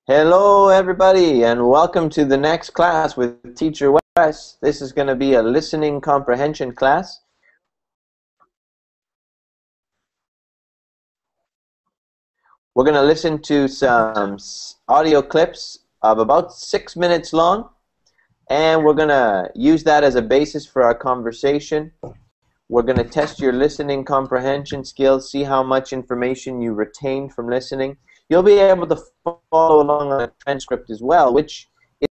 Hello everybody and welcome to the next class with Teacher Wes. This is going to be a listening comprehension class. We're going to listen to some audio clips of about 6 minutes long, and we're going to use that as a basis for our conversation. We're going to test your listening comprehension skills, see how much information you retained from listening. You'll be able to follow along on a transcript as well, which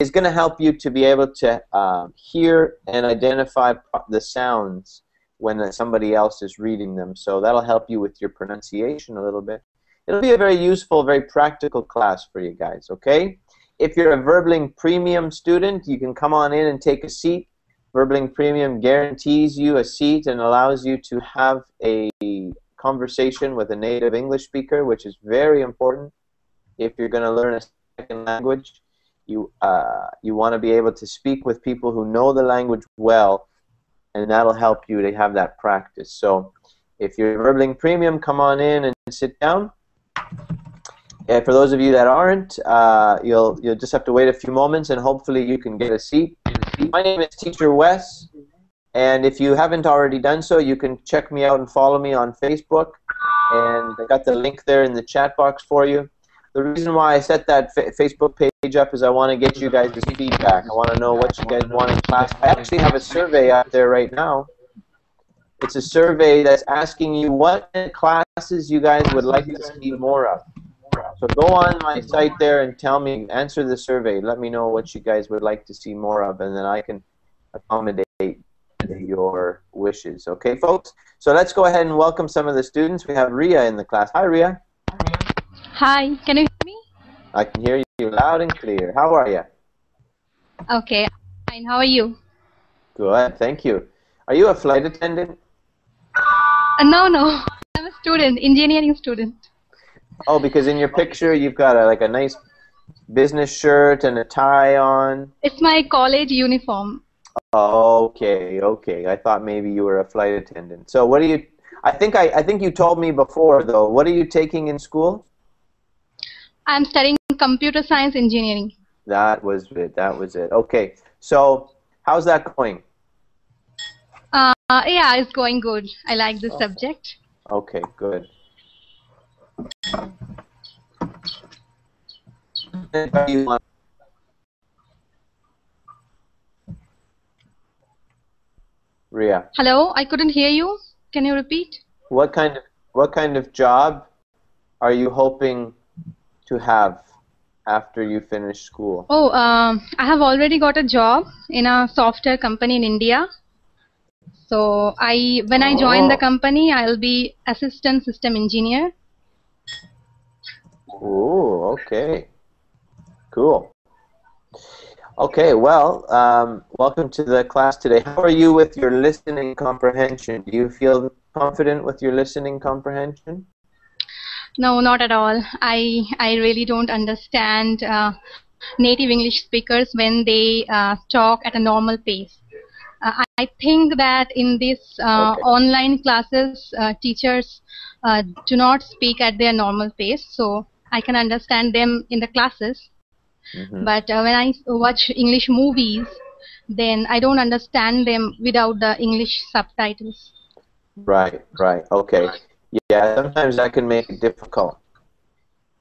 is going to help you to be able to hear and identify the sounds when somebody else is reading them. So that'll help you with your pronunciation a little bit. It'll be a very useful, very practical class for you guys, okay? If you're a Verbling Premium student, you can come on in and take a seat. Verbling Premium guarantees you a seat and allows you to have a conversation with a native English speaker, which is very important. If you're going to learn a second language, you want to be able to speak with people who know the language well, and that'll help you to have that practice. So if you're Verbling Premium, come on in and sit down. And for those of you that aren't, you'll just have to wait a few moments and hopefully you can get a seat. My name is Teacher Wes. And if you haven't already done so, you can check me out and follow me on Facebook. And I got the link there in the chat box for you. The reason why I set that Facebook page up is I want to get you guys' feedback. I want to know what you guys want in class. I actually have a survey out there right now. It's a survey that's asking you what classes you guys would like to see more of. So go on my site there and tell me, answer the survey. Let me know what you guys would like to see more of, and then I can accommodate your wishes. Okay, folks? So let's go ahead and welcome some of the students. We have Ria in the class. Hi, Ria. Hi, can you hear me? I can hear you loud and clear. How are you? Okay, fine. How are you? Good, thank you. Are you a flight attendant? No. I'm a student, engineering student. Oh, because in your picture you've got like a nice business shirt and a tie on. It's my college uniform. Okay. I thought maybe you were a flight attendant. So what do you? I think you told me before though. What are you taking in school? I'm studying computer science engineering. That was it. Okay. So how's that going? Yeah, it's going good. I like this subject. Okay, good. Ria. Hello, I couldn't hear you. Can you repeat? What kind of job are you hoping to have after you finish school? Oh, I have already got a job in a software company in India. So when I join the company, I'll be assistant system engineer. Oh, okay. Cool. Okay, well, welcome to the class today. How are you with your listening comprehension? Do you feel confident with your listening comprehension? No, not at all. I really don't understand native English speakers when they talk at a normal pace. I think that in these online classes, teachers do not speak at their normal pace, so I can understand them in the classes. But when I watch English movies, then I don't understand them without the English subtitles. Right, okay. Yeah, sometimes that can make it difficult.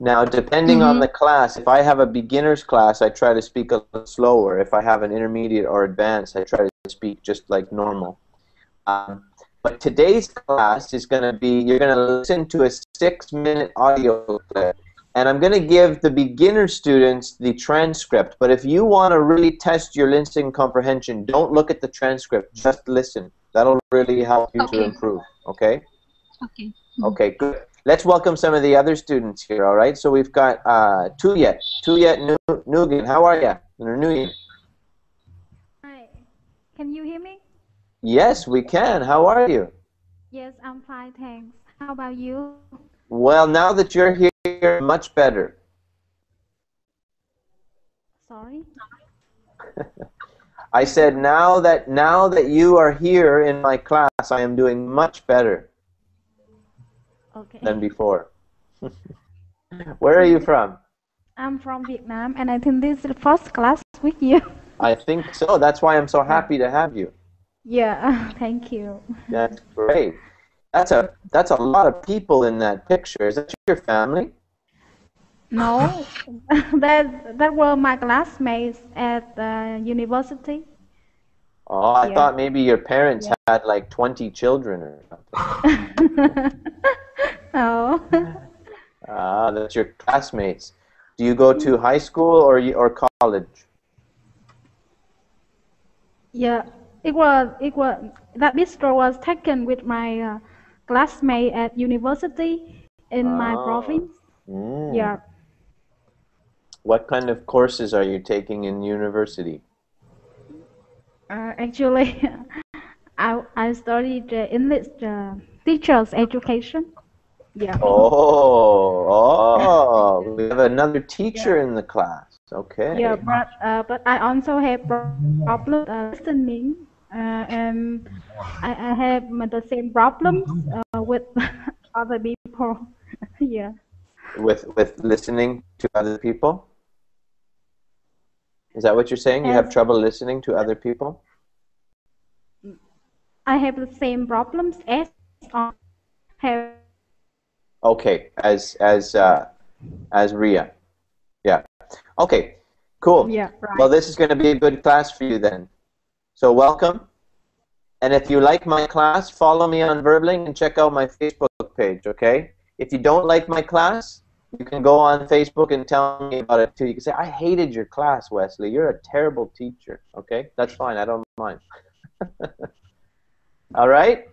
Now, depending on the class, if I have a beginner's class, I try to speak a little slower. If I have an intermediate or advanced, I try to speak just like normal. But today's class is going to be, you're going to listen to a 6-minute audio clip. And I'm going to give the beginner students the transcript. But if you want to really test your listening comprehension, don't look at the transcript. Just listen. That'll really help you to improve. Okay? Okay. Okay, good. Let's welcome some of the other students here, all right? So we've got Tuyet Nugan. How are you? Nugan. Hi. Can you hear me? Yes, we can. How are you? Yes, I'm fine, thanks. How about you? Well, now that you're here, much better. Sorry. I said now that you are here in my class, I am doing much better Okay. than before. Where are you from? I'm from Vietnam, and I think this is the first class with you. I think so. That's why I'm so happy to have you. Yeah, thank you. That's great. That's a lot of people in that picture. Is that your family? No, that were my classmates at the university. Oh, I Yeah. thought maybe your parents Yeah. had like 20 children or something. Oh. Ah, that's your classmates. Do you go to high school or college? Yeah, it was that picture was taken with my classmate at university in my Ah. province. Yeah. What kind of courses are you taking in university? Actually, I studied English teachers education. Yeah. Oh, we have another Yeah. teacher in the class. Okay. Yeah, but I also have problems listening, and I have the same problems with other people. Yeah. With listening to other people? Is that what you're saying? You have As trouble listening to other people? I have the same problems as on have. Okay, as Ria. Yeah. Okay. Cool. Yeah, Well, right. this is going to be a good class for you then. So welcome. And if you like my class, follow me on Verbling and check out my Facebook page, okay? If you don't like my class, you can go on Facebook and tell me about it too. You can say, I hated your class, Wesley. You're a terrible teacher, okay? That's fine. I don't mind. All right?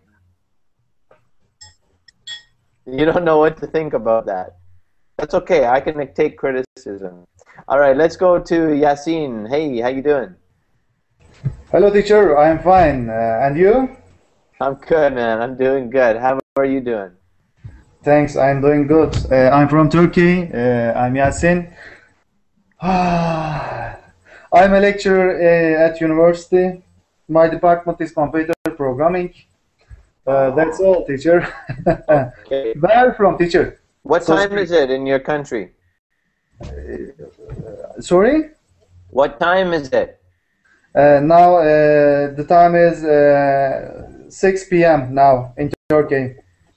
You don't know what to think about that. That's okay. I can take criticism. All right, let's go to Yasin. Hey, how you doing? Hello, teacher. I am fine. And you? I'm good, man. I'm doing good. How are you doing? Thanks. I'm doing good. I'm from Turkey. I'm Yasin. I'm a lecturer at university. My department is computer programming. That's all, teacher. Okay. Where from, teacher? What So time is it in your country? sorry? What time is it? Now the time is 6 p.m. now in Turkey.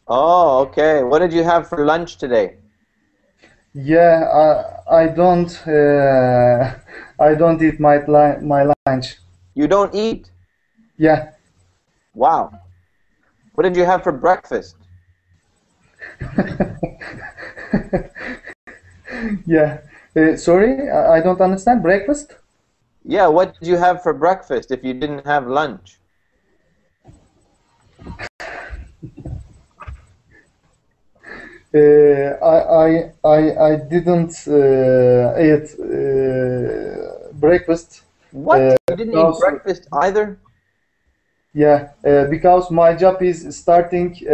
Oh, okay. What did you have for lunch today? Yeah, I don't I don't eat my lunch. You don't eat? Yeah. Wow. What did you have for breakfast? Yeah. Sorry, I don't understand. Breakfast? Yeah, what did you have for breakfast if you didn't have lunch? I didn't eat breakfast. What? You didn't eat because, breakfast either? yeah, because my job is starting 8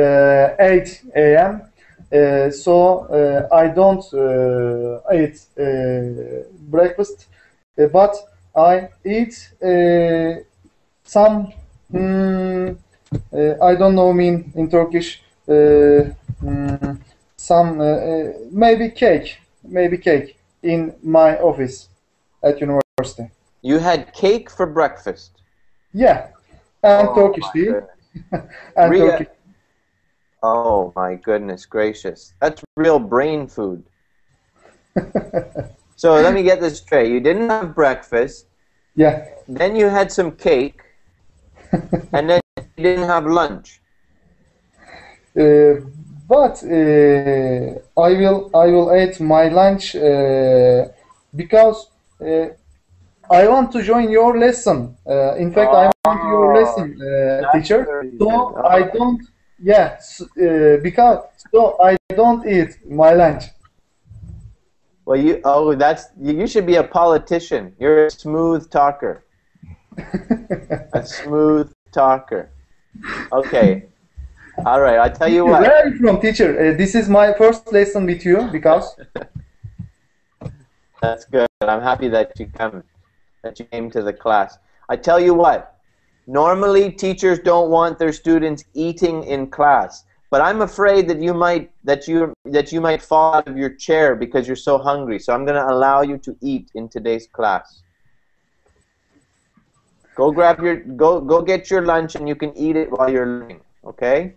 a.m. So I don't eat breakfast, but I eat some. I don't know mean in Turkish. Some maybe cake in my office at university. You had cake for breakfast. Yeah, and Oh Turkish my tea goodness. and Ria, Turkish. oh my goodness gracious. That's real brain food. So let me get this straight. You didn't have breakfast, Yeah, then you had some cake, and then you didn't have lunch. but I will eat my lunch because I want to join your lesson. In fact, I want your Oh, lesson, that's teacher. the reason. So I Okay. don't. Yeah, because so I don't eat my lunch. Well, you should be a politician. You're a smooth talker. A smooth talker. Okay. All right, I tell you Where what. are you from, teacher? This is my first lesson with you because That's good. I'm happy that you came to the class. I tell you what. Normally, teachers don't want their students eating in class, but I'm afraid that you might fall out of your chair because you're so hungry. So I'm going to allow you to eat in today's class. Go get your lunch and you can eat it while you're learning. Okay?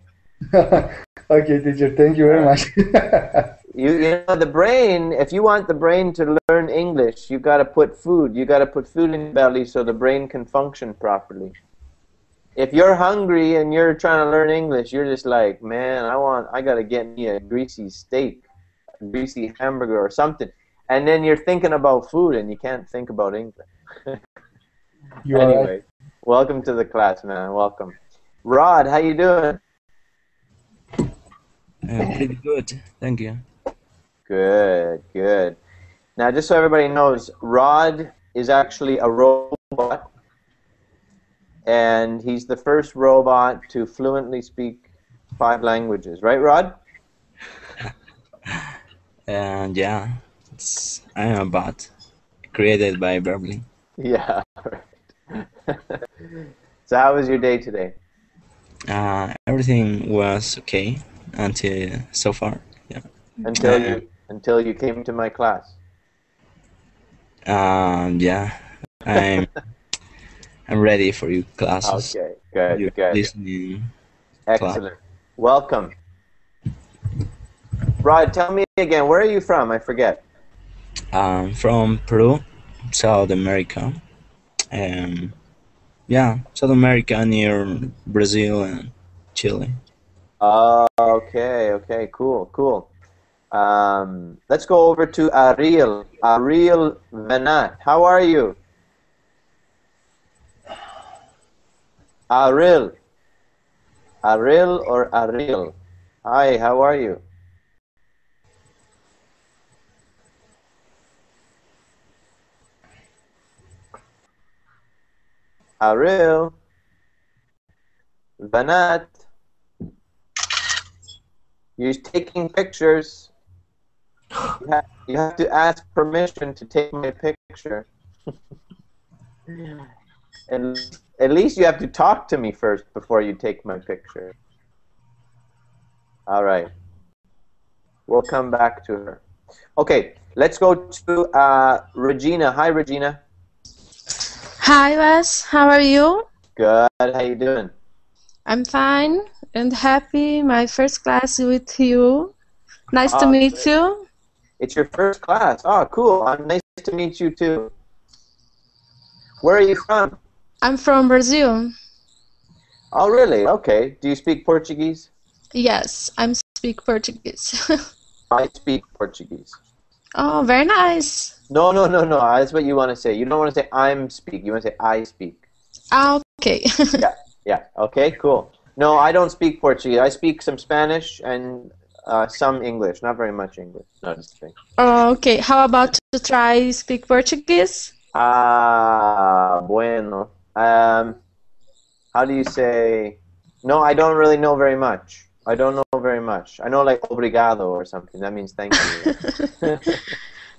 okay, teacher. Thank you very much. You know, the brain, if you want the brain to learn English, you got to put food. You got to put food in your belly so the brain can function properly. If you're hungry and you're trying to learn English, you're just like, man, I got to get me a greasy steak, a greasy hamburger or something. And then you're thinking about food and you can't think about English. Anyway, welcome to the class, man. Welcome. Rod, how you doing? Pretty good, thank you. Good, good. Now, just so everybody knows, Rod is actually a robot, and he's the first robot to fluently speak 5 languages. Right, Rod? And yeah, I am a bot created by Verbally. Yeah, right. So how was your day today? Everything was okay until so far. Yeah. Until you came to my class. Yeah, I'm ready for you classes. Okay, good, You're good. listening. Excellent. Welcome. Rod, tell me again, where are you from? I forget. From Peru, South America. Yeah, South America near Brazil and Chile. Okay, okay, cool, cool. Let's go over to Ariel. Ariel Venat. How are you? Ariel. Ariel or Ariel? Hi, how are you? Ariel. Venat. You're taking pictures. You have to ask permission to take my picture. At least you have to talk to me first before you take my picture. All right. We'll come back to her. Okay, let's go to Regina. Hi, Regina. Hi, Wes. How are you? Good. How you doing? I'm fine and happy. My first class with you. Nice to meet Great. you. It's your first class. Oh, cool. Nice to meet you too. Where are you from? I'm from Brazil. Oh, really? Okay. Do you speak Portuguese? Yes, I speak Portuguese. I speak Portuguese. Oh, very nice. No. That's what you want to say. You don't want to say I'm speak. You want to say I speak. Okay. Yeah. Okay, cool. No, I don't speak Portuguese. I speak some Spanish and some English. Not very much English. No, just kidding. Okay. How about to try speak Portuguese? Bueno. How do you say? No, I don't really know very much. I don't know very much. I know like obrigado or something. That means thank you.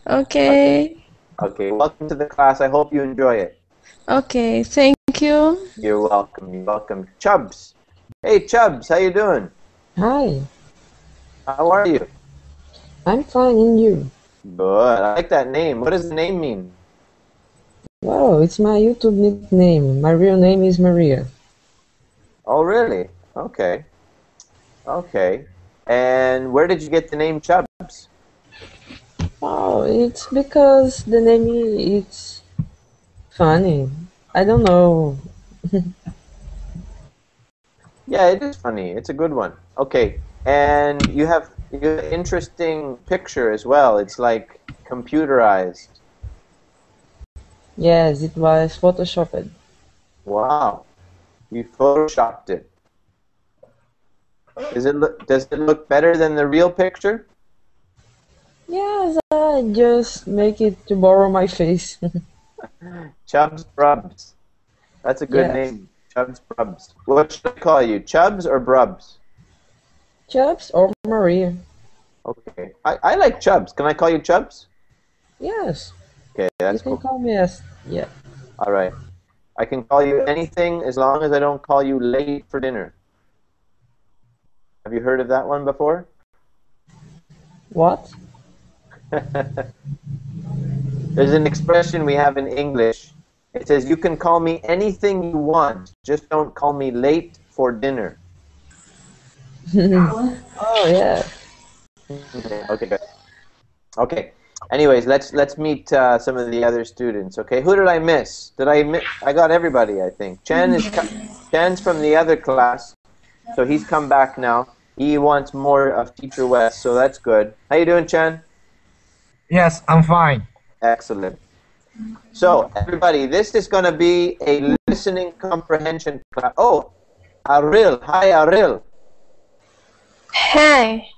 Okay. Okay, welcome to the class. I hope you enjoy it. Okay, thank you. You're welcome. You're welcome. Chubbs. Hey, Chubbs. How you doing? Hi, How are you? I'm fine, and you? Good. I like that name. What does the name mean? Well, it's my YouTube nickname. My real name is Maria. Oh, really? Okay. Okay. And where did you get the name Chubbs? Oh, it's because the name it's funny. I don't know. Yeah, it is funny. It's a good one. Okay. And you have an interesting picture as well. It's like computerized. Yes, it was photoshopped. Wow. You photoshopped it. Does it look better than the real picture? Yes, I just make it to borrow my face. Chubbs Brubs. That's a good Yes. name. Chubbs Brubs. What should I call you? Chubbs or Brubs? Chubbs or Maria? Okay. I like Chubbs. Can I call you Chubbs? Yes. Okay, that's You can cool. call me as, yeah. All right. I can call you anything as long as I don't call you late for dinner. Have you heard of that one before? What? There's an expression we have in English. It says, you can call me anything you want, just don't call me late for dinner. Oh, yeah. Okay, good. Okay. Anyways, let's meet some of the other students. Okay, who did I miss? I got everybody, I think. Chan's from the other class, so he's come back now. He wants more of Teacher West, so that's good. How you doing, Chan? Yes, I'm fine. Excellent. So, everybody, this is going to be a listening comprehension class. Oh, Aril. Hi, Aril. Hey.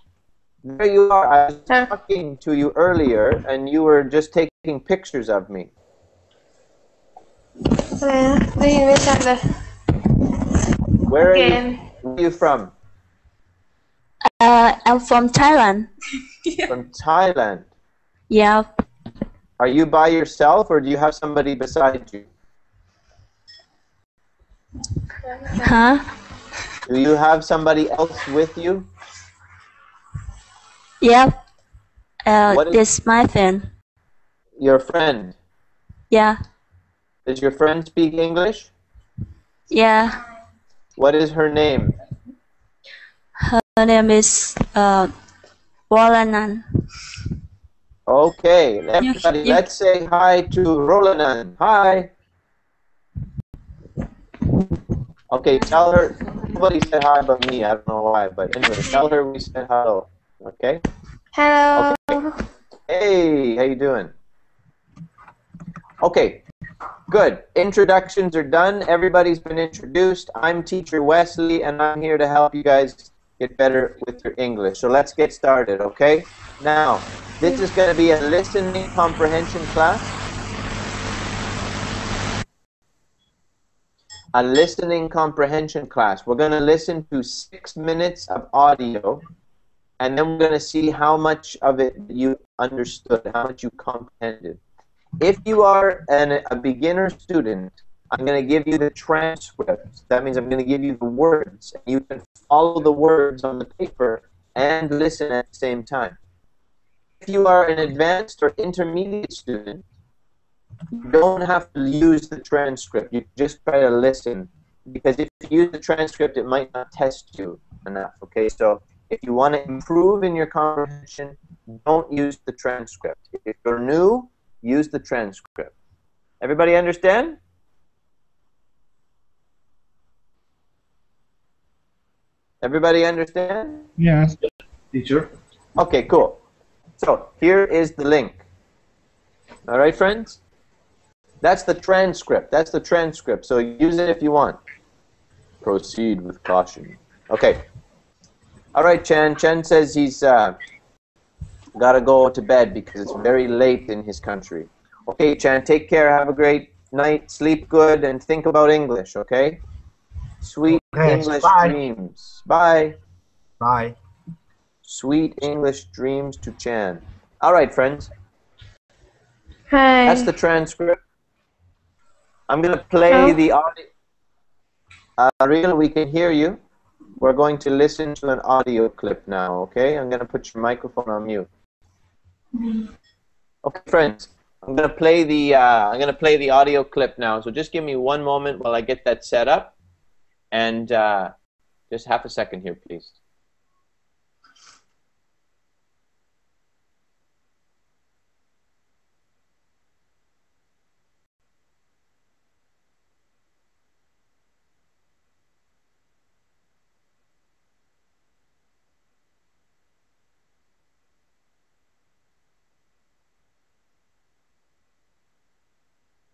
There you are. I was talking to you earlier, and you were just taking pictures of me. Where are you from? I'm from Thailand. From Thailand. Yeah. Are you by yourself, or do you have somebody beside you? Huh? Do you have somebody else with you? Yeah. This is my friend. Your friend? Yeah. Does your friend speak English? Yeah. What is her name? Her name is Walanan. Okay, everybody, let's say hi to Rolanan. Hi. Okay, tell her. Nobody said hi but me. I don't know why, but anyway, tell her we said hello. Okay. Hello. Okay. Hey, how you doing? Okay, good. Introductions are done. Everybody's been introduced. I'm Teacher Wesley, and I'm here to help you guys get better with your English. So let's get started, okay? Now, this is going to be a listening comprehension class. A listening comprehension class. We're going to listen to 6 minutes of audio, and then we're going to see how much of it you understood, how much you comprehended. If you are a beginner student, I'm going to give you the transcript. That means I'm going to give you the words. And you can follow the words on the paper and listen at the same time. If you are an advanced or intermediate student, you don't have to use the transcript. You just try to listen. Because if you use the transcript, it might not test you enough. Okay, so if you want to improve in your comprehension, don't use the transcript. If you're new, use the transcript. Everybody understand? Everybody understand? Yes, teacher. Okay, cool. So here is the link. All right, friends? That's the transcript. That's the transcript. So use it if you want. Proceed with caution. Okay. All right, Chan. Chan says he's got to go to bed because it's very late in his country. Okay, Chan, take care. Have a great night. Sleep good and think about English, okay? Sweet English dreams. Bye. Bye. Sweet English dreams to Chan. All right, friends. Hi. That's the transcript. I'm going to play the audio. Ariel, we can hear you. We're going to listen to an audio clip now, okay? I'm going to put your microphone on mute. Okay, friends. I'm going to play the audio clip now. So just give me one moment while I get that set up. And just half a second here, please.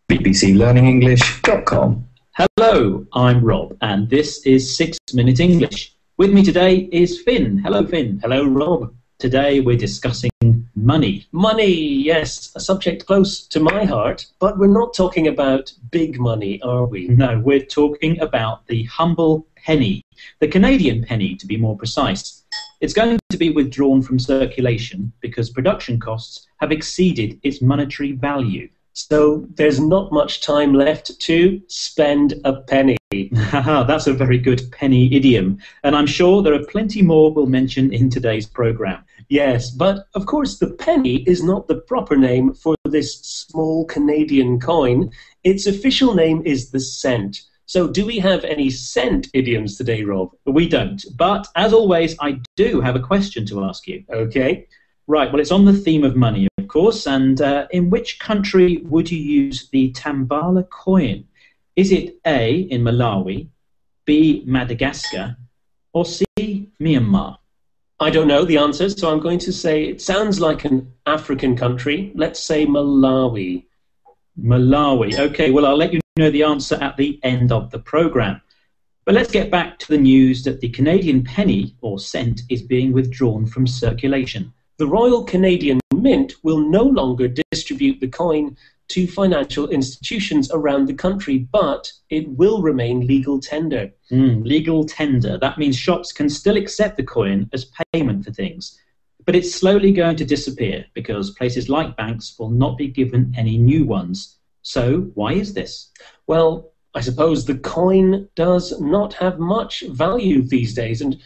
bbclearningenglish.com. Hello, I'm Rob, and this is 6 Minute English. With me today is Finn. Hello, Finn. Hello, Rob. Today we're discussing money. Money, yes, a subject close to my heart, but we're not talking about big money, are we? No, we're talking about the humble penny, the Canadian penny to be more precise. It's going to be withdrawn from circulation because production costs have exceeded its monetary value. So there's not much time left to spend a penny. That's a very good penny idiom, and I'm sure there are plenty more we'll mention in today's programme. Yes, but of course the penny is not the proper name for this small Canadian coin. Its official name is the cent. So do we have any cent idioms today, Rob? We don't, but as always, I do have a question to ask you. Okay. Right, well, it's on the theme of money, of course, and in which country would you use the Tambala coin? Is it A, in Malawi, B, Madagascar, or C, Myanmar? I don't know the answer, so I'm going to say it sounds like an African country. Let's say Malawi. Malawi. Okay, well, I'll let you know the answer at the end of the programme. But let's get back to the news that the Canadian penny, or cent, is being withdrawn from circulation. The Royal Canadian Mint will no longer distribute the coin to financial institutions around the country, but it will remain legal tender. Legal tender. That means shops can still accept the coin as payment for things. But it's slowly going to disappear because places like banks will not be given any new ones. So why is this? Well, I suppose the coin does not have much value these days, and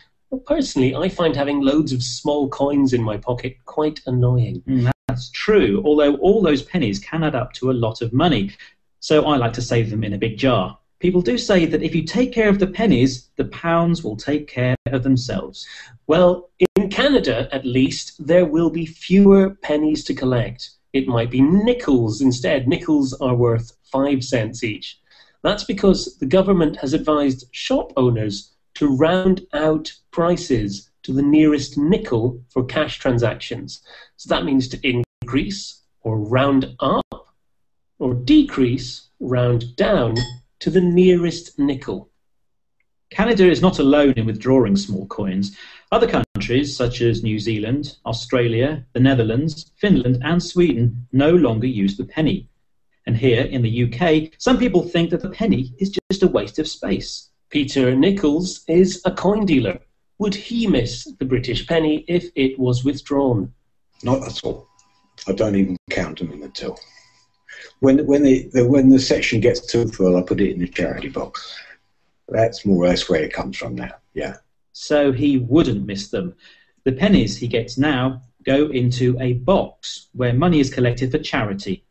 personally, I find having loads of small coins in my pocket quite annoying. That's true, although all those pennies can add up to a lot of money. So I like to save them in a big jar. People do say that if you take care of the pennies, the pounds will take care of themselves. Well, in Canada, at least, there will be fewer pennies to collect. It might be nickels instead. Nickels are worth 5 cents each. That's because the government has advised shop owners to round out prices to the nearest nickel for cash transactions. So that means to increase or round up, or decrease, round down to the nearest nickel. Canada is not alone in withdrawing small coins. Other countries, such as New Zealand, Australia, the Netherlands, Finland and Sweden, no longer use the penny. And here in the UK, some people think that the penny is just a waste of space. Peter Nichols is a coin dealer. Would he miss the British penny if it was withdrawn? Not at all. I don't even count them in the till. When the section gets too full, I put it in the charity box. That's more or less where it comes from now, yeah. So he wouldn't miss them. The pennies he gets now go into a box where money is collected for charity.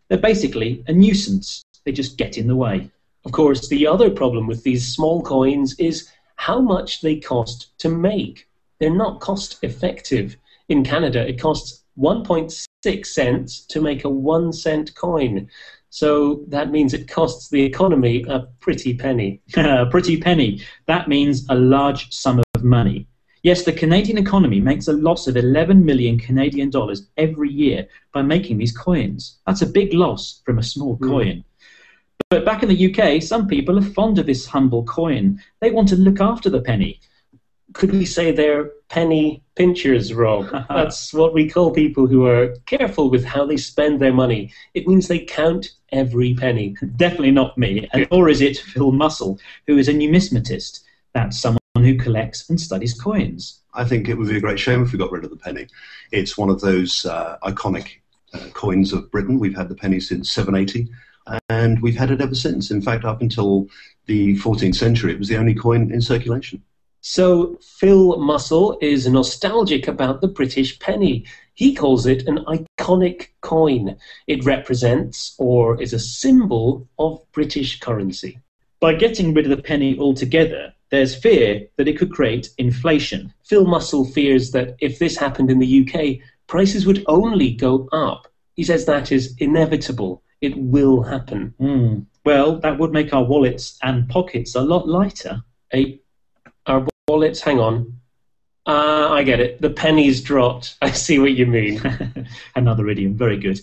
They're basically a nuisance. They just get in the way. Of course, the other problem with these small coins is how much they cost to make. They're not cost effective. In Canada, it costs 1.6 cents to make a 1 cent coin. So that means it costs the economy a pretty penny. A pretty penny. That means a large sum of money. Yes, the Canadian economy makes a loss of 11 million Canadian dollars every year by making these coins. That's a big loss from a small coin. But back in the UK, some people are fond of this humble coin. They want to look after the penny. Could we say they're penny pinchers, Rob? That's what we call people who are careful with how they spend their money. It means they count every penny. Definitely not me. And nor is it Phil Mussell, who is a numismatist. That's someone who collects and studies coins. I think it would be a great shame if we got rid of the penny. It's one of those iconic coins of Britain. We've had the penny since 780, and we've had it ever since. In fact, up until the 14th century, it was the only coin in circulation. So Phil Mussell is nostalgic about the British penny. He calls it an iconic coin. It represents, or is a symbol of, British currency. By getting rid of the penny altogether, there's fear that it could create inflation. Phil Mussell fears that if this happened in the UK, prices would only go up. He says that is inevitable. It will happen. Well, that would make our wallets and pockets a lot lighter. Our wallets, hang on. I get it. The penny's dropped. I see what you mean. Another idiom. Very good.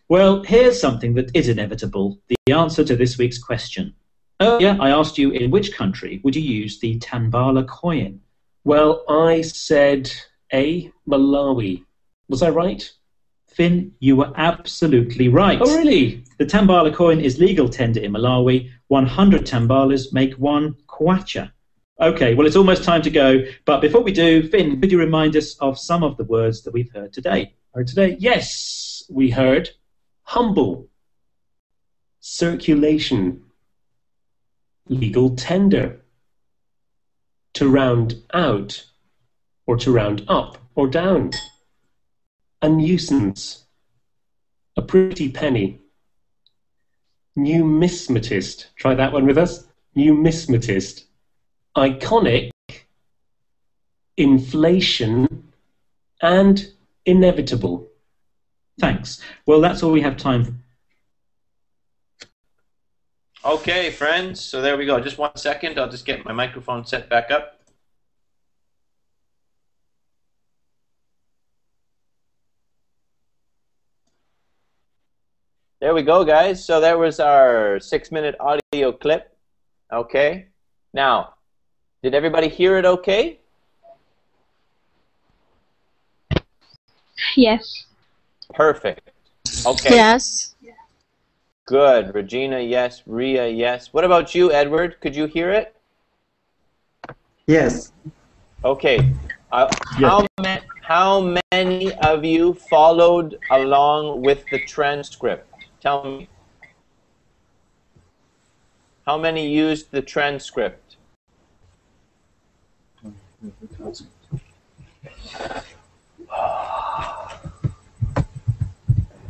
Well, here's something that is inevitable. The answer to this week's question. Earlier, I asked you in which country would you use the Tambala coin? Well, I said A, Malawi. Was I right? Finn, you were absolutely right. Oh, really? The Tambala coin is legal tender in Malawi. 100 Tambalas make 1 kwacha. Okay, well, it's almost time to go. But before we do, Finn, could you remind us of some of the words that we've heard today? Yes, we heard humble, circulation, legal tender, to round out, or to round up or down, a nuisance, a pretty penny, numismatist. Try that one with us. Numismatist. Iconic, inflation, and inevitable. Thanks. Well, that's all we have time for. Okay, friends, so there we go. Just 1 second. I'll just get my microphone set back up. There we go, guys. So that was our 6-minute audio clip. Okay. Now, did everybody hear it okay? Yes. Perfect. Okay. Yes. Good. Regina, yes. Ria, yes. What about you, Edward? Could you hear it? Yes. Okay. How many of you followed along with the transcript? Tell me. How many used the transcript?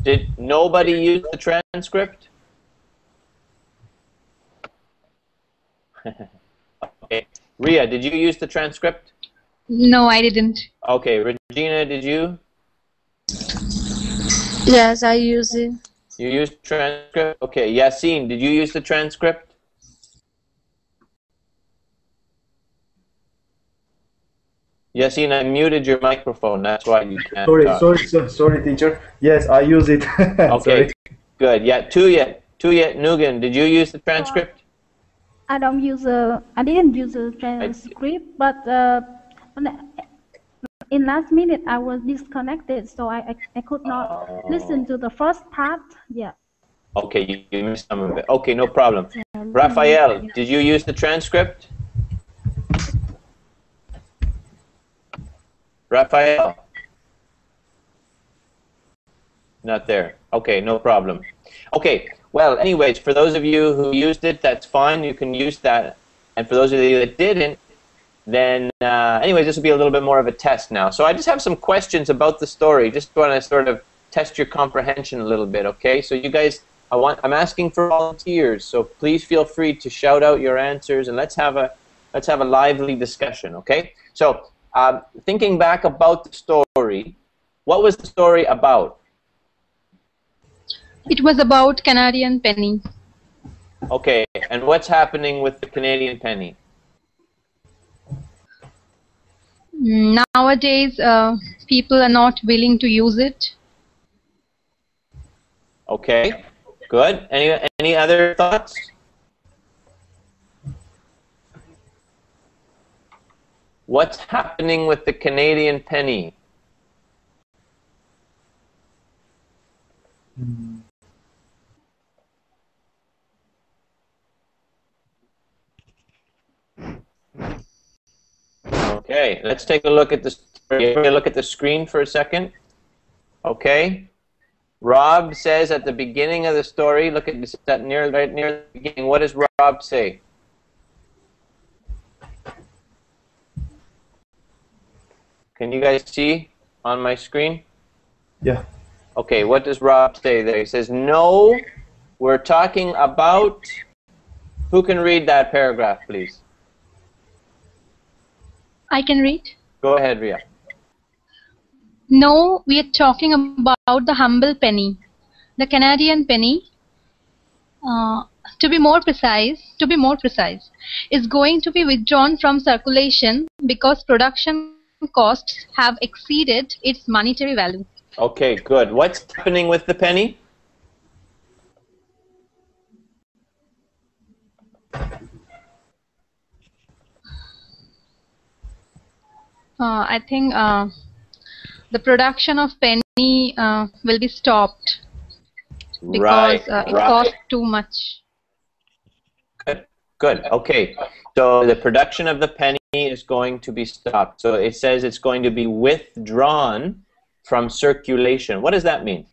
Did nobody use the transcript? Okay. Ria, did you use the transcript? No, I didn't. Okay. Regina, did you? Yes, I use it. You used transcript? Okay. Yassine, did you use the transcript? Yassine, I muted your microphone. That's why you can't talk. Sorry, teacher. Yes, I use it. Okay, good. Yeah, Tuyet Nugan, did you use the transcript? I didn't use the transcript, but in last minute I was disconnected, so I could not listen to the first part. Yeah. Okay, you missed some of it. Okay, no problem. Raphael, did you use the transcript? Raphael? Not there. Okay, no problem. Okay, well, anyways, for those of you who used it, that's fine. You can use that. And for those of you that didn't, then, anyways, this will be a little bit more of a test now. So I just have some questions about the story. Just want to sort of test your comprehension a little bit, okay? So you guys, I'm asking for volunteers, so please feel free to shout out your answers, and let's have a lively discussion, okay? So, thinking back about the story, what was the story about? It was about Canadian penny. Okay, and what's happening with the Canadian penny? Nowadays, people are not willing to use it. Okay, good. Any other thoughts? What's happening with the Canadian penny? Okay, let's take a look at this. Everybody look at the screen for a second. Okay. Rob says at the beginning of the story, look at this, right near the beginning. What does Rob say? Can you guys see on my screen? Yeah. Okay, what does Rob say there? He says, no, we're talking about... Who can read that paragraph, please? I can read. Go ahead, Ria. No, we are talking about the humble penny. The Canadian penny, to be more precise, is going to be withdrawn from circulation because production costs have exceeded its monetary value. Okay, good. What's happening with the penny? I think the production of penny will be stopped because it costs too much. Good. Okay. So the production of the penny is going to be stopped. So it says it's going to be withdrawn from circulation. What does that mean?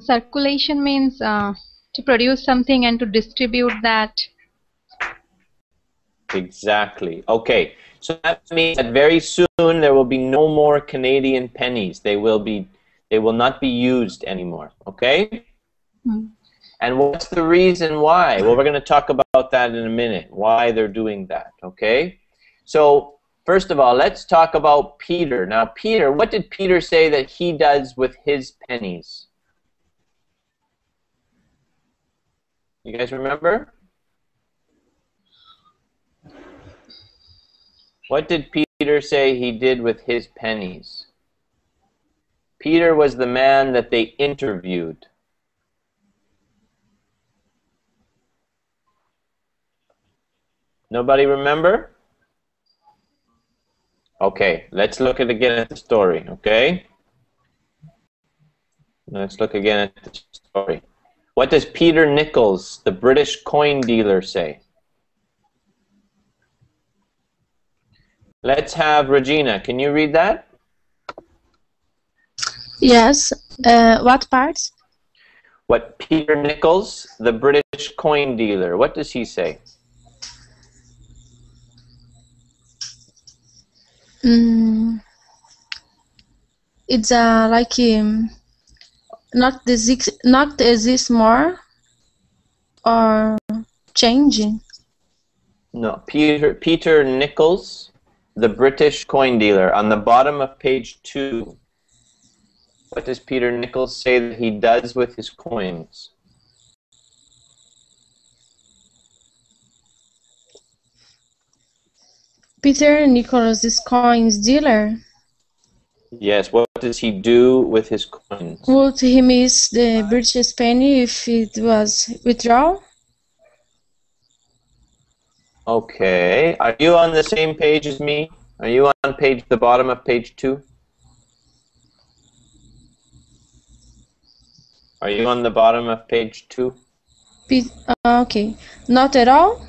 Circulation means to produce something and to distribute that. Exactly. Okay. So that means that very soon there will be no more Canadian pennies. They will not be used anymore. Okay? Mm. And what's the reason why? Well, we're going to talk about that in a minute, why they're doing that, okay? So, first of all, let's talk about Peter. Now, Peter, what did Peter say that he does with his pennies? You guys remember? What did Peter say he did with his pennies? Peter was the man that they interviewed. Nobody remember? Okay, let's look again at the story, okay? Let's look again at the story. What does Peter Nichols, the British coin dealer, say? Let's have Regina. Can you read that? Yes. What part? What Peter Nichols, the British coin dealer, what does he say? It's like not exist more or changing. No, Peter Nichols, the British coin dealer, on the bottom of page 2. What does Peter Nichols say that he does with his coins? Peter Nichols is coins dealer. Yes, what does he do with his coins? Would he miss the British penny if it was withdrawn? Okay, are you on the same page as me? Are you on the bottom of page 2? Are you on the bottom of page 2? Okay, not at all?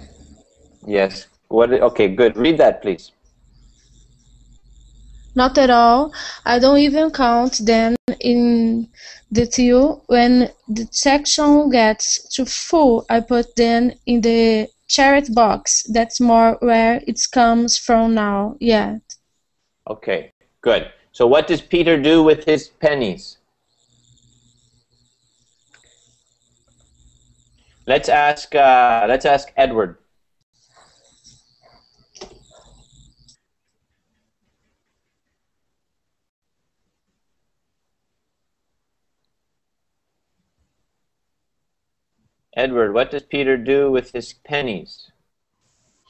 Yes. Okay, good. Read that, please. Not at all. I don't even count them in the till. When the section gets too full, I put them in the charity box. That's more where it comes from now. Yeah. Okay, good. So what does Peter do with his pennies? Let's ask Edward. Edward, what does Peter do with his pennies?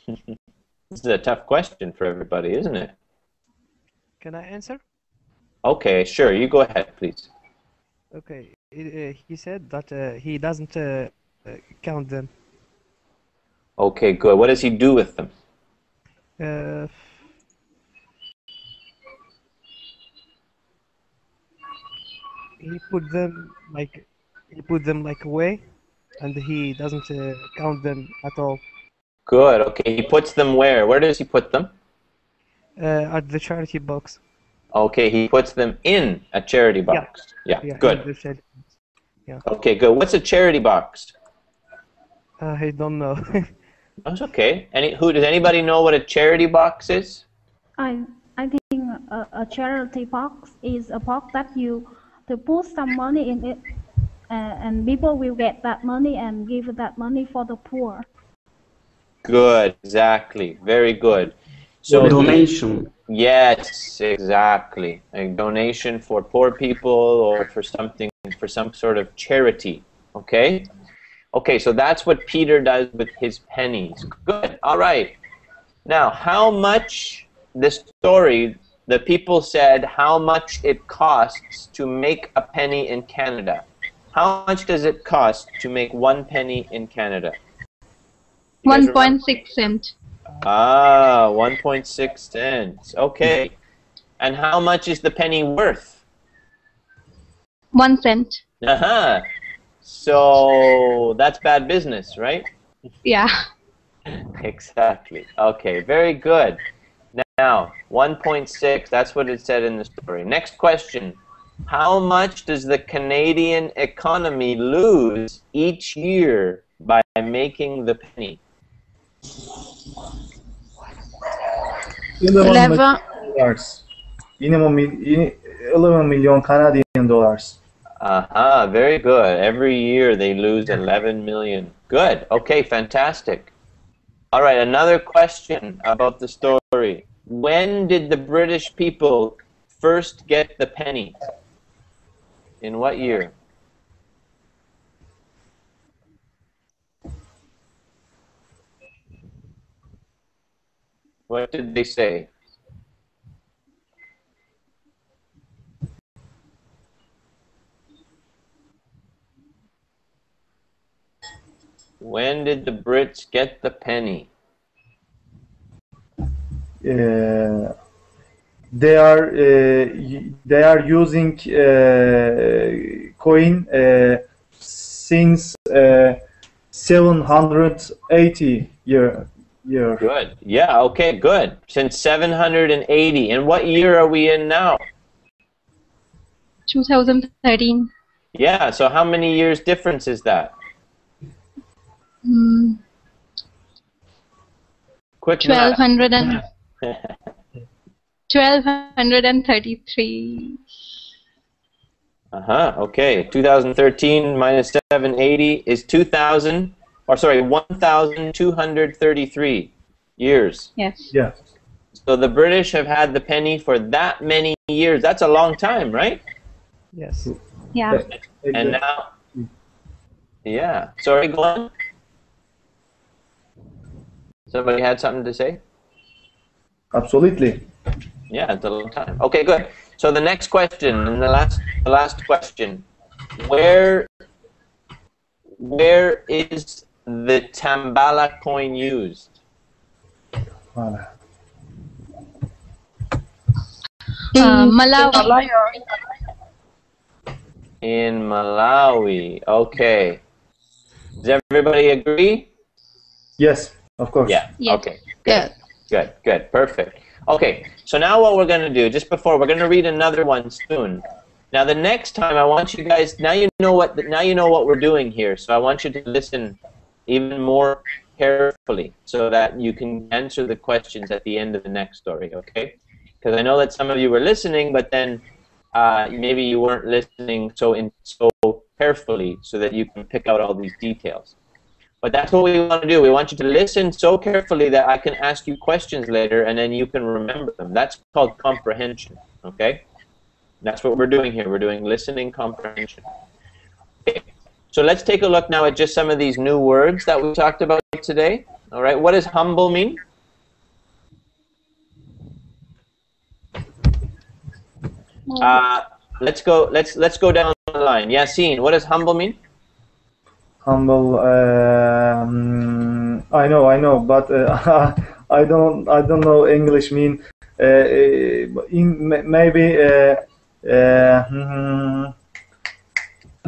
This is a tough question for everybody, isn't it? Can I answer? Okay, sure. You go ahead, please. Okay. He said that he doesn't count them. Okay, good. What does he do with them? He put them like away, and he doesn't count them at all. Good. Okay, he puts them where? Where does he put them? At the charity box. Okay, he puts them in a charity box. Yeah, good. Yeah. Okay, good. What's a charity box? I don't know. That's okay. Does anybody know what a charity box is? I think a charity box is a box that you to put some money in it, and people will get that money and give that money for the poor. Good, exactly. Very good. So donation. Yes, exactly. A donation for poor people or for some sort of charity. Okay? Okay, so that's what Peter does with his pennies. Good. All right. Now, how much the story, the people said how much it costs to make a penny in Canada. How much does it cost to make 1 penny in Canada? 1.6 cent. Ah, 1.6 cents. Okay. And how much is the penny worth? 1 cent. Aha. So that's bad business, right? Yeah. Exactly. Okay, very good. Now, 1.6, that's what it said in the story. Next question. How much does the Canadian economy lose each year by making the penny? 11 million dollars. 11 million Canadian dollars. Aha, very good. Every year they lose 11 million. Good. Okay, fantastic. All right, another question about the story. When did the British people first get the penny? In what year? What did they say? When did the Brits get the penny? They are using coin since 780 year. Good. Yeah, okay, good. Since 780. And what year are we in now? 2013. Yeah, so how many years difference is that? Quick math. 1233. Okay. 2013 minus 780 is 1,233 years. Yes. Yeah. So the British have had the penny for that many years. That's a long time, right? Yes. Yeah. And now, yeah. Sorry, go on. Somebody had something to say? Absolutely. Yeah, it's a long time. Okay, good. So the next question, and the last question, where is the Tambala coin used? Malawi. In Malawi. Okay. Does everybody agree? Yes, of course. Yeah. Yes. Okay. Good. Good. Good. Perfect. Okay. So now what we're going to do, just before, we're going to read another one soon. Now the next time I want you guys, now you know what we're doing here. So I want you to listen even more carefully so that you can answer the questions at the end of the next story, okay? Because I know that some of you were listening, but then maybe you weren't listening so carefully so that you can pick out all these details. But that's what we want to do. We want you to listen so carefully that I can ask you questions later and then you can remember them. That's called comprehension, okay? That's what we're doing here. We're doing listening comprehension. Okay. So let's take a look now at just some of these new words that we talked about today. All right, what does humble mean? Let's go down the line. Yassine, what does humble mean? Humble. I know, but I don't know English mean. Maybe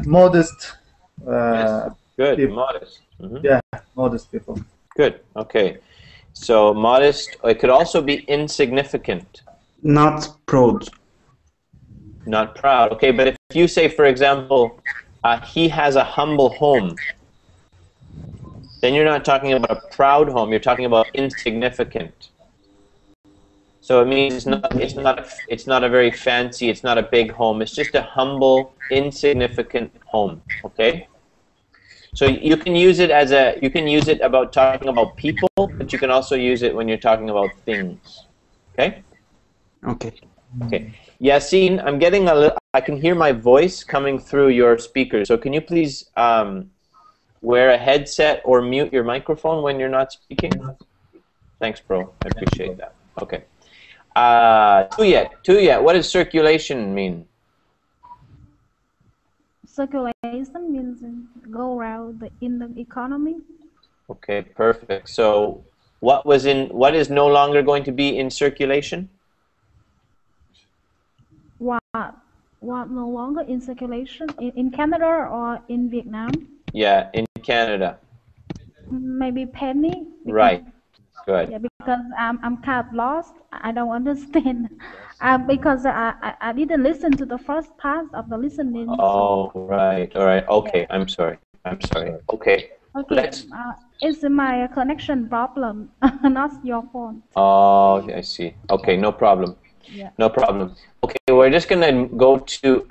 modest. Yes. Good. People. Modest. Mm-hmm. Yeah, modest people. Good. Okay. So modest. It could also be insignificant. Not proud. Not proud. Okay, but if you say, for example, he has a humble home, then you're not talking about a proud home. You're talking about insignificant. So it means it's not a very fancy. It's not a big home. It's just a humble, insignificant home. Okay. So you can use it about talking about people, but you can also use it when you're talking about things. Okay. Okay. Okay. Yassine, I can hear my voice coming through your speakers. So can you please wear a headset or mute your microphone when you're not speaking? Thanks, bro. I appreciate that. Okay. Tuyet, what does circulation mean? Circulation means go around in the economy. Okay, perfect. So what is no longer going to be in circulation? no longer in circulation in Canada or in Vietnam? Yeah, in Canada. Maybe penny. Right. Good. Yeah, because I'm kind of lost. I don't understand. Because I didn't listen to the first part of the listening. Oh, right. All right. Okay. I'm sorry. Okay. Okay. It's my connection problem, not your phone. Oh, I see. Okay, no problem. Yeah. No problem. Okay, we're just gonna go to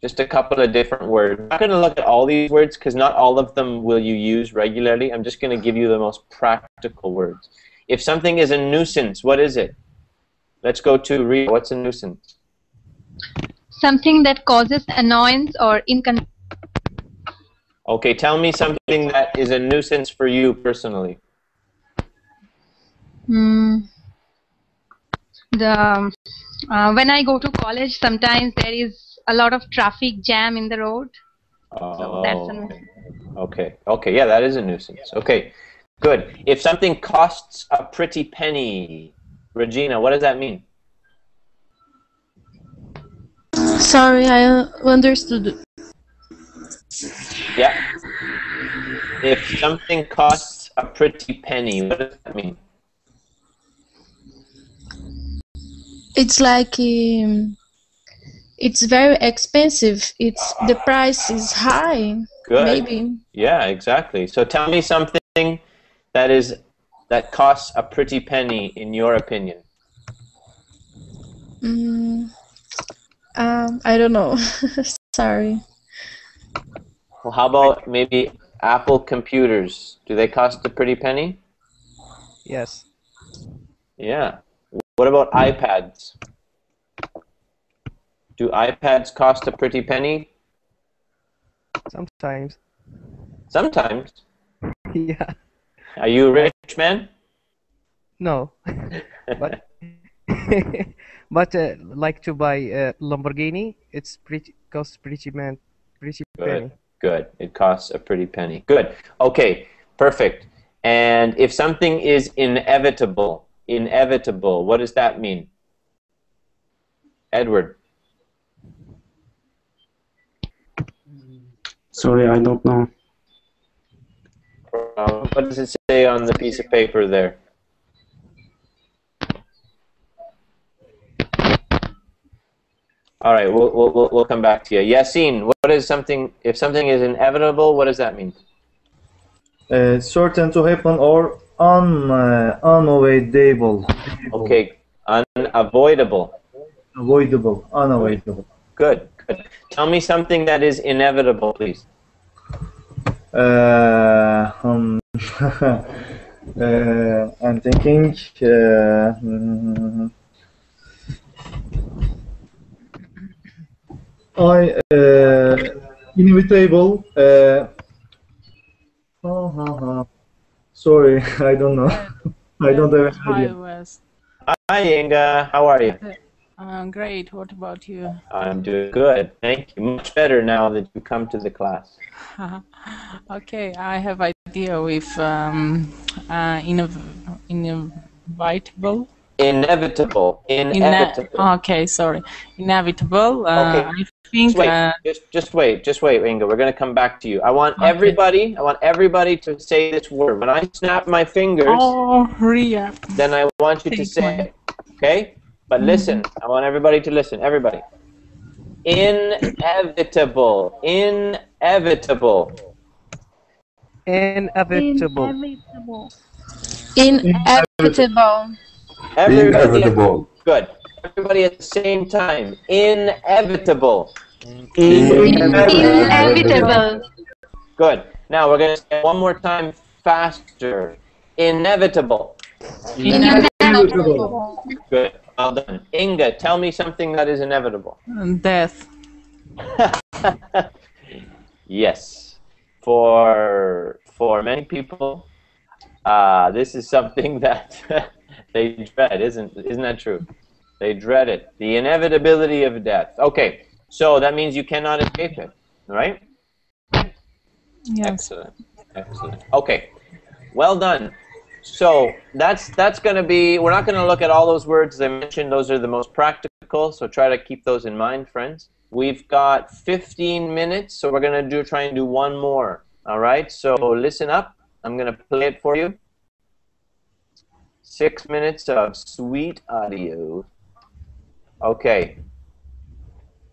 just a couple of different words. I'm not gonna look at all these words because not all of them will you use regularly. I'm just gonna give you the most practical words. If something is a nuisance, what is it? Let's go to Rita. What's a nuisance? Something that causes annoyance or inconvenience. Okay, tell me something that is a nuisance for you personally. When I go to college, sometimes there is a lot of traffic jam in the road. So that's a nuisance. Okay, yeah, that is a nuisance. Okay, good. If something costs a pretty penny, Regina, what does that mean? Sorry, I understood. Yeah. If something costs a pretty penny, what does that mean? It's like it's very expensive. The price is high. Good. Maybe. Yeah, exactly. So tell me something that costs a pretty penny in your opinion. I don't know. Sorry. Well, how about maybe Apple computers? Do they cost a pretty penny? Yes. Yeah. What about iPads? Do iPads cost a pretty penny? Sometimes. Sometimes? Yeah. Are you a rich man? No. But like to buy a Lamborghini, costs pretty penny. Good. It costs a pretty penny. Good. Okay. Perfect. And if something is inevitable, what does that mean? Edward. Sorry, I don't know. What does it say on the piece of paper there? All right, we'll come back to you. Yassine, what is something? If something is inevitable, what does that mean? Certain to happen or unavoidable. Okay, unavoidable. Unavoidable. Good. Tell me something that is inevitable, please. I'm thinking. Inevitable. Sorry, I don't know. I don't have an Hi, idea. Wes. Hi, Inga. How are you? Great. What about you? I'm doing good. Thank you. Much better now that you come to the class. Okay, I have idea with inevitable. Inevitable. Okay, sorry. Inevitable. Okay. I think. Just wait, Inga. We're gonna come back to you. I want everybody to say this word. When I snap my fingers, then I want you to say it. Okay? But listen. I want everybody to listen. Everybody. Inevitable. Inevitable. Inevitable. Inevitable. Inevitable. Good. Everybody at the same time. Inevitable. Inevitable. Good. Now we're going to say it one more time faster. Inevitable. Inevitable. Good. Well done. Inga, tell me something that is inevitable. Death. Yes. For many people, this is something that they dread, isn't that true? They dread it. The inevitability of death. Okay, so that means you cannot escape it, right? Yes. Excellent. Okay, well done. So that's going to be, we're not going to look at all those words as I mentioned. Those are the most practical, so try to keep those in mind, friends. We've got 15 minutes, so we're going to try and do one more. All right, so listen up. I'm going to play it for you. 6 minutes of sweet audio. Okay.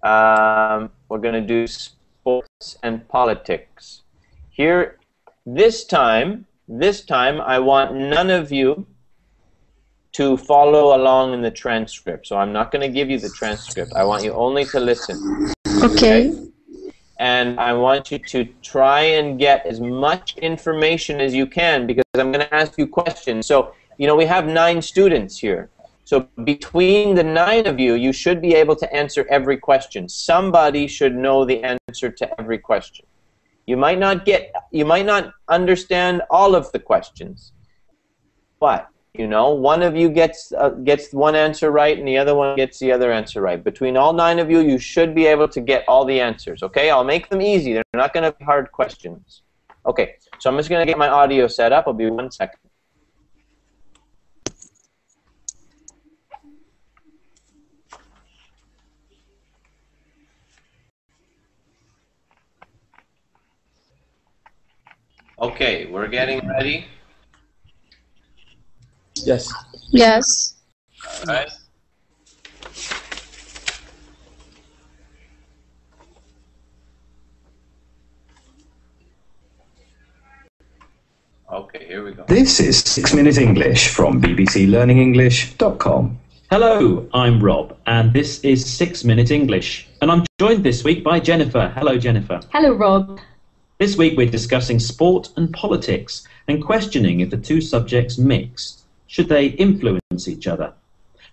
We're going to do sports and politics. Here, this time, I want none of you to follow along in the transcript. So I'm not going to give you the transcript. I want you only to listen. Okay. And I want you to try and get as much information as you can because I'm going to ask you questions. So, you know, we have 9 students here. So between the 9 of you, you should be able to answer every question. Somebody should know the answer to every question. You might not understand all of the questions, but you know, one of you gets one answer right and the other one gets the other answer right. Between all 9 of you, you should be able to get all the answers. Okay, I'll make them easy. They're not going to be hard questions. Okay, so I'm just going to get my audio set up. I'll be 1 second. Okay, we're getting ready. Yes. Yes. All right. Okay, here we go. This is 6 Minute English from bbclearningenglish.com. Hello, I'm Rob, and this is 6 Minute English. And I'm joined this week by Jennifer. Hello, Jennifer. Hello, Rob. This week we're discussing sport and politics and questioning if the two subjects mix. Should they influence each other?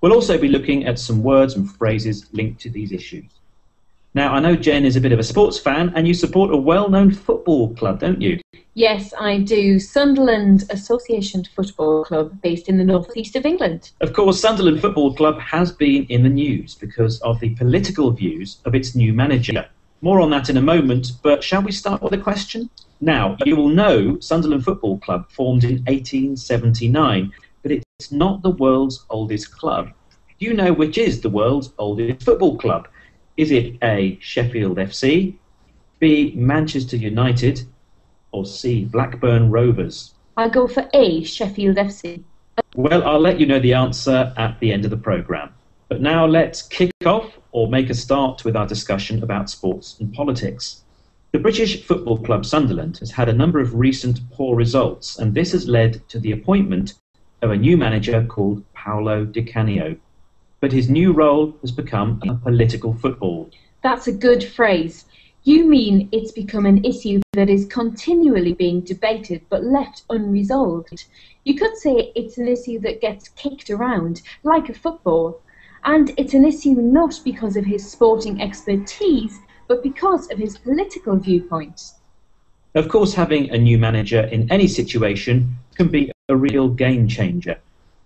We'll also be looking at some words and phrases linked to these issues. Now, I know Jen is a bit of a sports fan, and you support a well-known football club, don't you? Yes, I do. Sunderland Association Football Club, based in the northeast of England. Of course, Sunderland Football Club has been in the news because of the political views of its new manager. More on that in a moment, but shall we start with a question? Now, you will know Sunderland Football Club formed in 1879, but it's not the world's oldest club. Do you know which is the world's oldest football club? Is it A, Sheffield FC, B, Manchester United, or C, Blackburn Rovers? I'll go for A, Sheffield FC. Well, I'll let you know the answer at the end of the programme. But now let's kick off or make a start with our discussion about sports and politics. The British football club Sunderland has had a number of recent poor results, and this has led to the appointment of a new manager called Paolo Di Canio. But his new role has become a political football. That's a good phrase. You mean it's become an issue that is continually being debated but left unresolved. You could say it's an issue that gets kicked around, like a football. And it's an issue not because of his sporting expertise, but because of his political viewpoints. Of course, having a new manager in any situation can be a real game changer.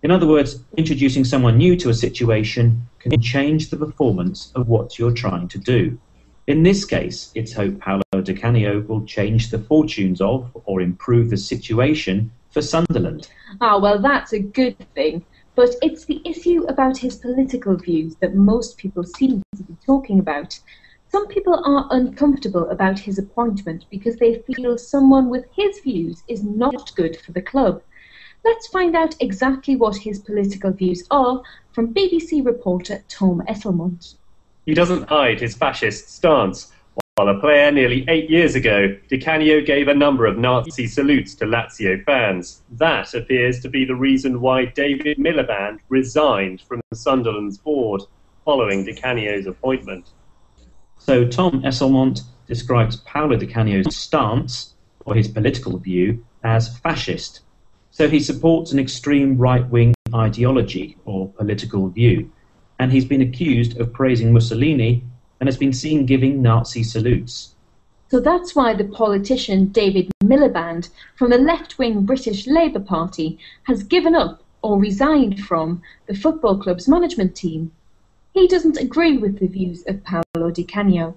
In other words, introducing someone new to a situation can change the performance of what you're trying to do. In this case, it's hoped Paolo Di Canio will change the fortunes of or improve the situation for Sunderland. Ah, well, that's a good thing. But it's the issue about his political views that most people seem to be talking about. Some people are uncomfortable about his appointment because they feel someone with his views is not good for the club. Let's find out exactly what his political views are from BBC reporter Tom Esselmont. He doesn't hide his fascist stance. While a player nearly 8 years ago, Di Canio gave a number of Nazi salutes to Lazio fans. That appears to be the reason why David Miliband resigned from Sunderland's board following Di Canio's appointment. So Tom Esselmont describes Paolo Di Canio's stance, or his political view, as fascist. So he supports an extreme right-wing ideology or political view, and he's been accused of praising Mussolini and has been seen giving Nazi salutes. So that's why the politician David Miliband from the left-wing British Labour Party has given up or resigned from the football club's management team. He doesn't agree with the views of Paolo Di Canio.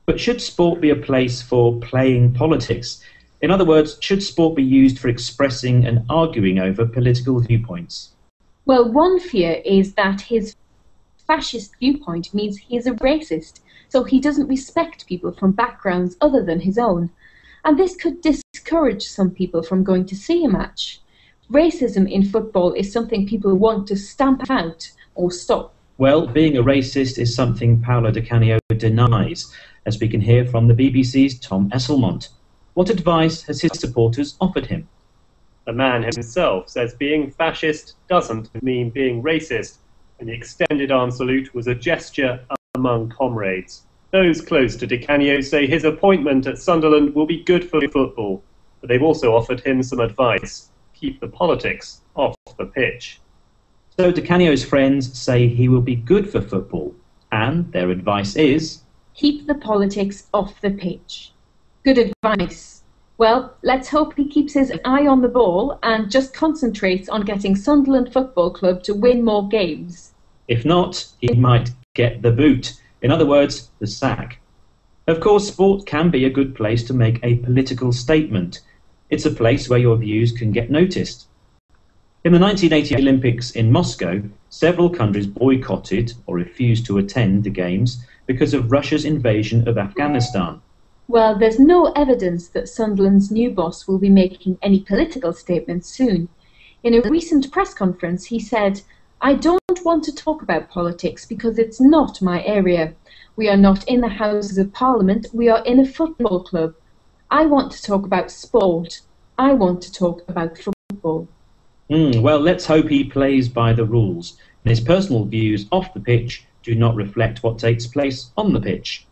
But should sport be a place for playing politics? In other words, should sport be used for expressing and arguing over political viewpoints? Well, one fear is that his fascist viewpoint means he is a racist, so he doesn't respect people from backgrounds other than his own. And this could discourage some people from going to see a match. Racism in football is something people want to stamp out or stop. Well, being a racist is something Paolo Di Canio denies, as we can hear from the BBC's Tom Esselmont. What advice has his supporters offered him? The man himself says being fascist doesn't mean being racist, and the extended arm salute was a gesture among comrades. Those close to Di Canio say his appointment at Sunderland will be good for football, but they've also offered him some advice. Keep the politics off the pitch. So Di Canio's friends say he will be good for football, and their advice is... Keep the politics off the pitch. Good advice. Well, let's hope he keeps his eye on the ball and just concentrates on getting Sunderland Football Club to win more games. If not, he might get the boot. In other words, the sack. Of course, sport can be a good place to make a political statement. It's a place where your views can get noticed. In the 1980 Olympics in Moscow, several countries boycotted or refused to attend the Games because of Russia's invasion of Afghanistan. Well, there's no evidence that Sunderland's new boss will be making any political statements soon. In a recent press conference, he said, "I don't want to talk about politics because it's not my area. We are not in the Houses of Parliament, we are in a football club. I want to talk about sport. I want to talk about football." Well, let's hope he plays by the rules, and his personal views off the pitch do not reflect what takes place on the pitch.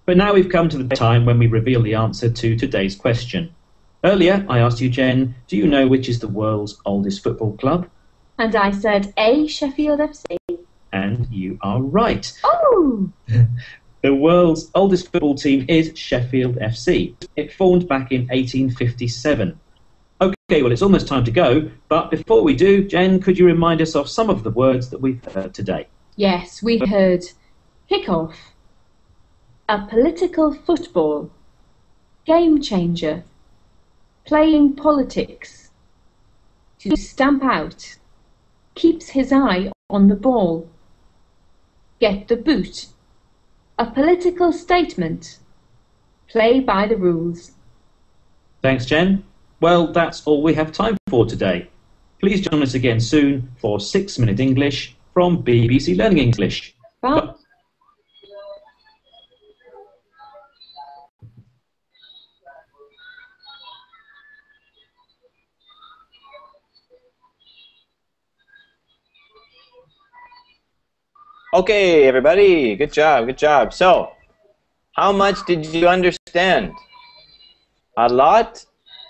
But now we've come to the time when we reveal the answer to today's question. Earlier, I asked you, Jen, do you know which is the world's oldest football club? And I said A, Sheffield FC. And you are right. Oh! The world's oldest football team is Sheffield FC. It formed back in 1857. Okay, well, it's almost time to go, but before we do, Jen, could you remind us of some of the words that we've heard today? Yes, we heard kick-off, a political football, game changer, playing politics, to stamp out, keeps his eye on the ball, get the boot, a political statement, play by the rules. Thanks, Jen. Well, that's all we have time for today. Please join us again soon for 6 Minute English from BBC Learning English. Bye. Okay, everybody, good job, good job. So, how much did you understand? A lot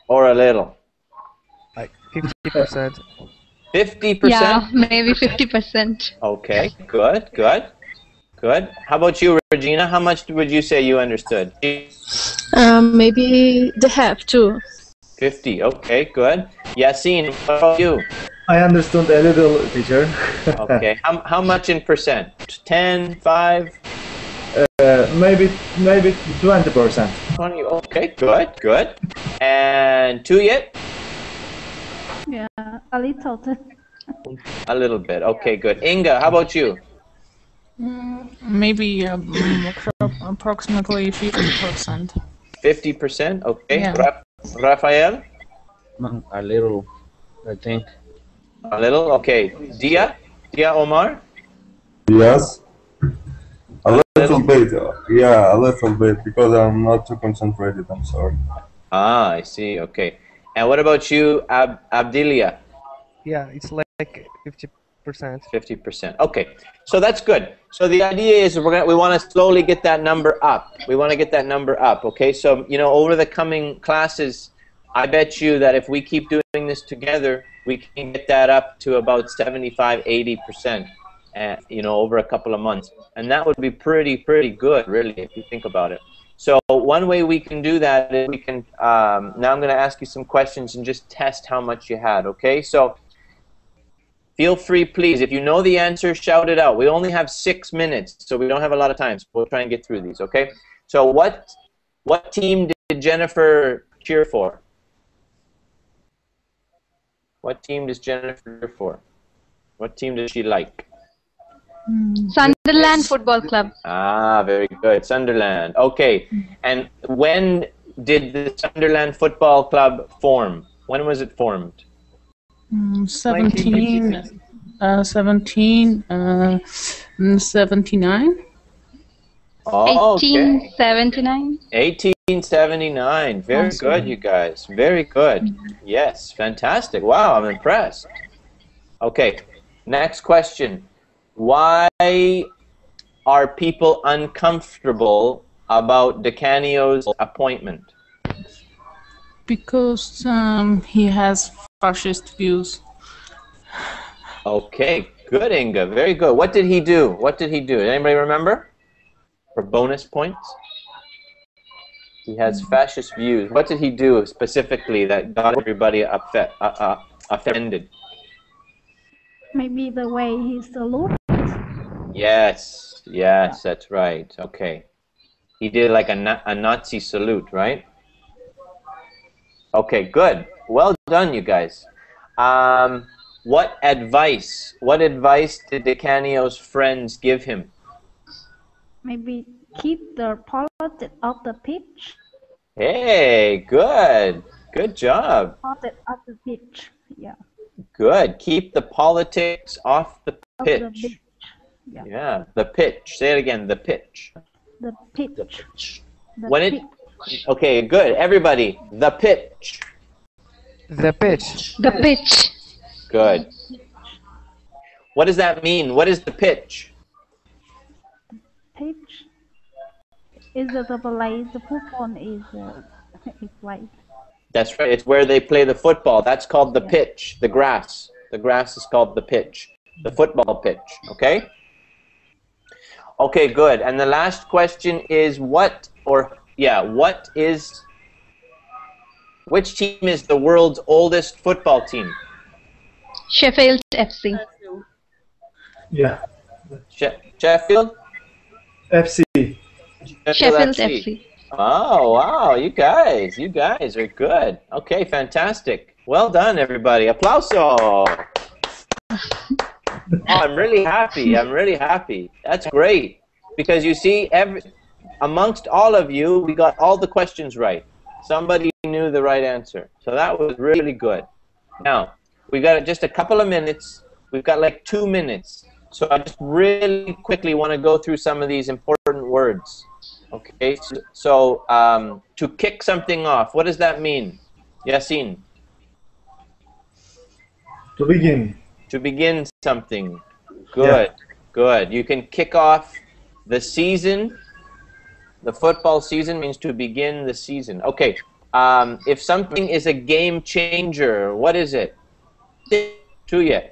or a little? Like 50%. 50%? Yeah, maybe 50%. Okay, good, good, good. How about you, Regina? How much would you say you understood? Maybe the half too. 50, okay, good. Yassine, what about you? I understood a little, teacher. Okay, how much in percent? 10, 5? Maybe 20%. 20, okay, good, good. And Tuyet? Yeah, a little. A little bit, okay, good. Inga, how about you? Maybe approximately 50%. 50%, okay. Yeah. Rafael? A little, I think. A little, okay. Dia Omar? Yes. A little bit, yeah, a little bit, because I'm not too concentrated, I'm sorry. Ah, I see, okay. And what about you, Abdilia? Yeah, it's like 50%. 50%, okay. So that's good. So the idea is we want to slowly get that number up. We want to get that number up, okay? So, you know, over the coming classes, I bet you that if we keep doing this together, we can get that up to about 75, 80%, you know, over a couple of months. And that would be pretty good, really, if you think about it. So one way we can do that is we can, now I'm going to ask you some questions and just test how much you had, okay? So feel free, please. If you know the answer, shout it out. We only have 6 minutes, so we don't have a lot of time. So we'll try and get through these, okay? So what team did Jennifer cheer for? What team does Jennifer cheer for? What team does she like? Sunderland Football Club. Ah, very good. Sunderland. Okay. And when did the Sunderland Football Club form? When was it formed? 1779. Oh, okay. 1879. 1879. Very good, you guys. Very good. Yes, fantastic. Wow, I'm impressed. Okay, next question. Why are people uncomfortable about Decanio's appointment? Because he has fascist views. Okay, good, Inga. Very good. What did he do? What did he do? Anybody remember? For bonus points? He has fascist views. What did he do specifically that got everybody offended? Maybe the way he salutes. Yes, yes, that's right. Okay. He did like a Nazi salute, right? Okay, good. Well done, you guys. What advice did Decanio's friends give him? Maybe keep the politics off the pitch. Hey, good. Good job. Politics off the pitch. Yeah. Good. Keep the politics off the Off pitch. the pitch. Yeah. Yeah, the pitch. Say it again, the pitch. The pitch. The When pitch. Okay, good. Everybody, the pitch. The pitch. The pitch. Good. What does that mean? What is the pitch? Pitch is the place the football is played. That's right. It's where they play the football. That's called the pitch, the grass. The grass is called the pitch, the football pitch. Okay? Okay, good. And the last question is which team is the world's oldest football team? Sheffield FC. Yeah. Sheffield? FC. Sheffield FC. Oh, wow, you guys are good. Okay, fantastic. Well done, everybody. Applauso. Oh, I'm really happy. That's great. Because you see, amongst all of you, we got all the questions right. Somebody knew the right answer. So that was really good. Now, we got just a couple of minutes. We've got like 2 minutes. So I just really quickly want to go through some of these important words. Okay, so to kick something off, what does that mean? Yasin? To begin. To begin something. Good, good. You can kick off the season. The football season means to begin the season. Okay, if something is a game changer, what is it? Tuye.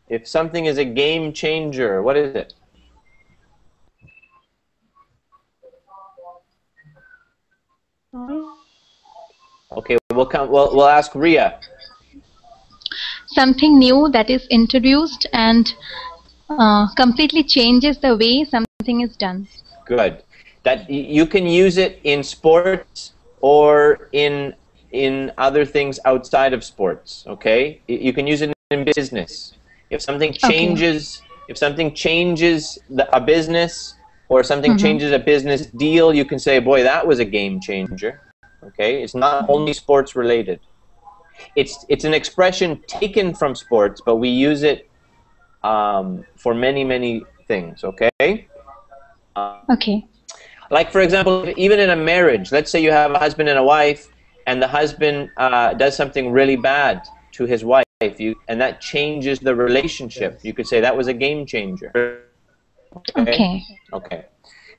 If something is a game changer, what is it? Okay, we'll ask Ria. Something new that is introduced and completely changes the way something is done. Good. That you can use it in sports or in other things outside of sports. Okay, you can use it in business. If something changes, if something changes a business or something changes a business deal, you can say, "Boy, that was a game changer." Okay, it's not only sports related. It's an expression taken from sports, but we use it for many things. Okay. Okay. Like for example, even in a marriage, let's say you have a husband and a wife, and the husband does something really bad to his wife, and that changes the relationship. You could say that was a game changer. Okay. Okay.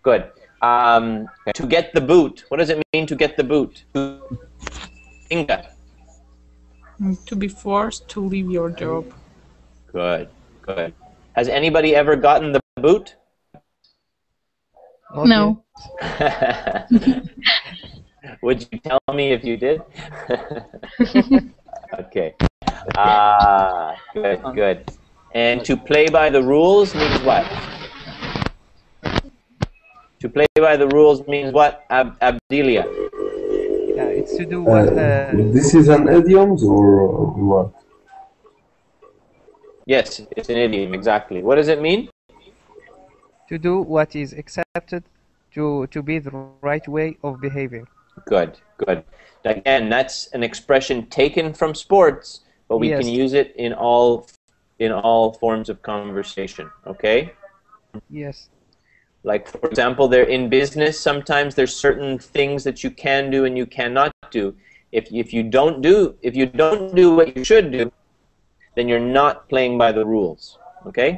Good. To get the boot. What does it mean to get the boot? Inga. To be forced to leave your job. Good. Good. Has anybody ever gotten the boot? No. Would you tell me if you did? Okay. Good, good. And to play by the rules means what? To play by the rules means what, Abdelia? Yeah, it's to do what. This is an idiom or what? Yes, it's an idiom, exactly. What does it mean? To do what is accepted to be the right way of behaving. Good, good. Again, that's an expression taken from sports, but we can use it in all forms of conversation, okay? Yes. Like, for example, they're in business, sometimes there's certain things that you can do and you cannot do. If you don't do what you should do, then you're not playing by the rules, okay?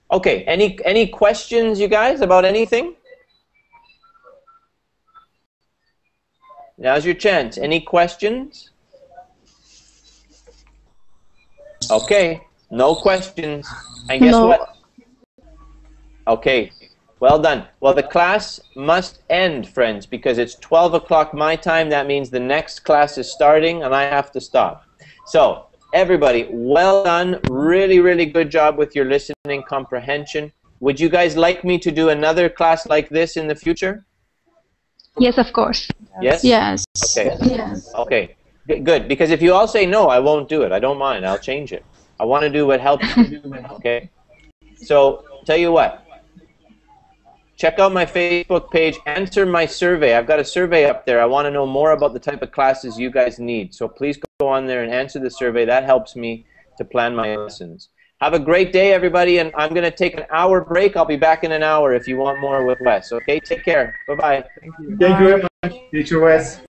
Okay, any questions, you guys, about anything? Now's your chance. Any questions? Okay, no questions. And guess what? Okay, well done. Well, the class must end, friends, because it's 12 o'clock my time. That means the next class is starting, and I have to stop. So, everybody, well done. Really, really good job with your listening comprehension. Would you guys like me to do another class like this in the future? Yes, of course. Yes? Yes. Okay. Yes. Okay. Good. Because if you all say no, I won't do it. I don't mind. I'll change it. I want to do what helps you. Okay? So, tell you what. Check out my Facebook page. Answer my survey. I've got a survey up there. I want to know more about the type of classes you guys need. So please go on there and answer the survey. That helps me to plan my lessons. Have a great day, everybody, and I'm going to take an hour break. I'll be back in an hour if you want more with Wes. Okay? Take care. Bye-bye. Thank you very much, Teacher Wes.